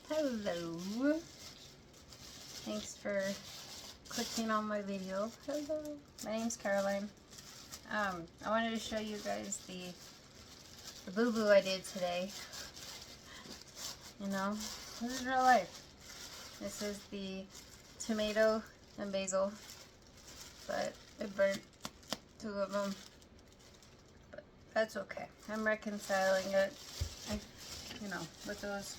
Hello. Thanks for clicking on my video. Hello. My name's Caroline. I wanted to show you guys the boo-boo I did today. You know, this is real life. This is the tomato and basil, but it burnt 2 of them. But that's okay. I'm reconciling it. With those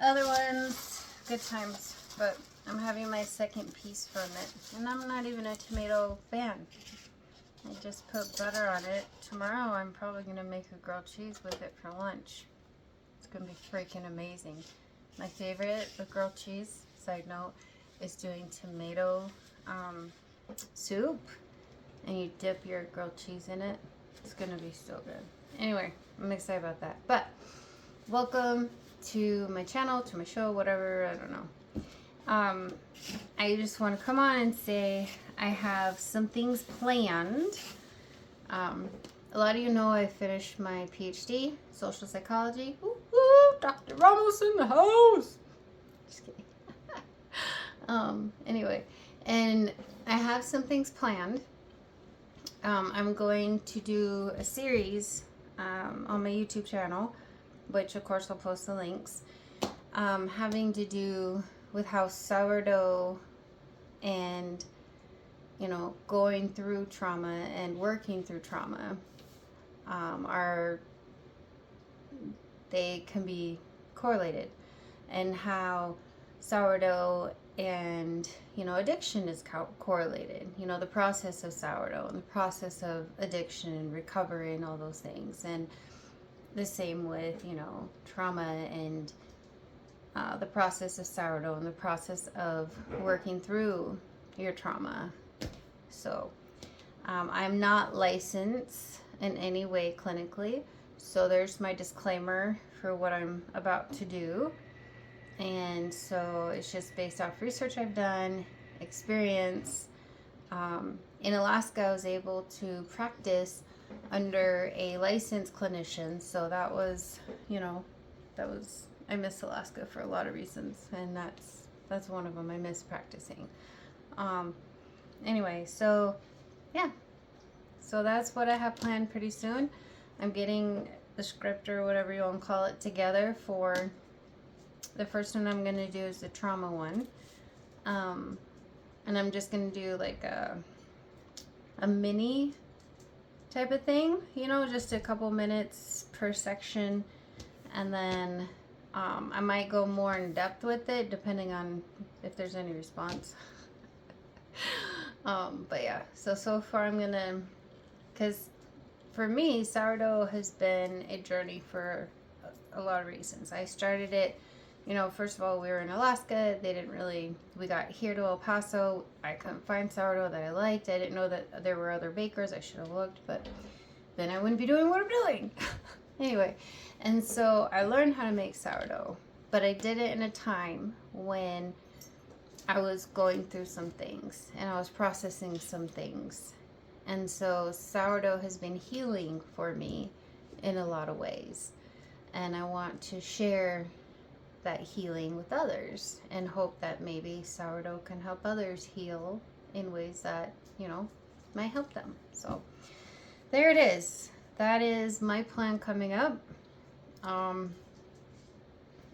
other ones, good times. But I'm having my second piece from it, and I'm not even a tomato fan. I just put butter on it. Tomorrow I'm probably going to make a grilled cheese with it for lunch. It's going to be freaking amazing. My favorite with grilled cheese, side note, is doing tomato soup, and you dip your grilled cheese in it. It's going to be so good. Anyway, I'm excited about that. But welcome to my channel, to my show, whatever, I don't know. I just want to come on and say I have some things planned. A lot of you know I finished my PhD, social psychology. Woo, woo, Dr. Ramos in the house. Just kidding. Anyway, and I have some things planned. I'm going to do a series on my YouTube channel, which of course I'll post the links, having to do with how sourdough and, going through trauma and working through trauma they can be correlated, and how sourdough and, addiction is correlated. The process of sourdough and the process of addiction and recovery and all those things. And the same with, trauma and the process of sourdough and the process of working through your trauma. So I'm not licensed in any way clinically. So there's my disclaimer for what I'm about to do. And so it's just based off research I've done, experience. In Alaska, I was able to practice under a licensed clinician. So that was, I miss Alaska for a lot of reasons. And that's one of them. I miss practicing. Anyway, so yeah. So that's what I have planned pretty soon. I'm getting the script or whatever you want to call it together for the first one. I'm going to do is the trauma one. And I'm just going to do like a mini type of thing, just a couple minutes per section. And then I might go more in depth with it depending on if there's any response. But yeah, so far I'm gonna, because for me, sourdough has been a journey for a lot of reasons. I started it, first of all, we were in Alaska. We got here to El Paso. I couldn't find sourdough that I liked. I didn't know that there were other bakers. I should have looked, but then I wouldn't be doing what I'm doing. Anyway, and so I learned how to make sourdough, but I did it in a time when I was going through some things and I was processing some things. And so sourdough has been healing for me in a lot of ways. And I want to share that healing with others and hope that maybe sourdough can help others heal in ways that, might help them. So there it is. That is my plan coming up.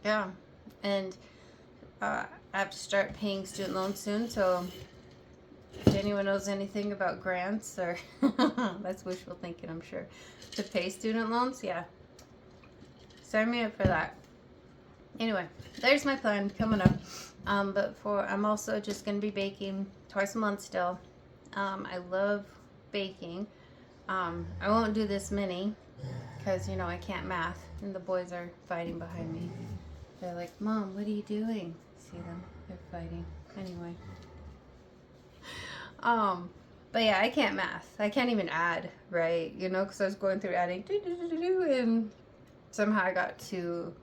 Yeah. And I have to start paying student loans soon, so if anyone knows anything about grants, or that's wishful thinking, I'm sure, to pay student loans, yeah, sign me up for that. Anyway, there's my plan coming up. But I'm also just going to be baking twice a month still. I love baking. I won't do this many because, I can't math, and the boys are fighting behind me. They're like, Mom, what are you doing? See them? They're fighting. Anyway. But yeah, I can't math. I can't even add, right? Because I was going through adding, and somehow I got to,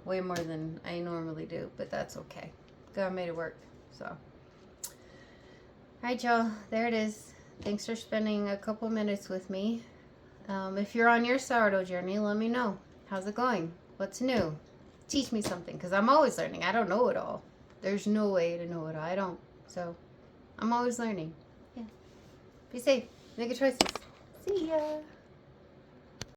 way more than I normally do. But that's okay. God made it work. So, all right, y'all. There it is. Thanks for spending a couple minutes with me. If you're on your sourdough journey, let me know. How's it going? What's new? teach me something, because I'm always learning. I don't know it all. There's no way to know it all. I don't. So I'm always learning. Yeah. Be safe. Make good choices. See ya.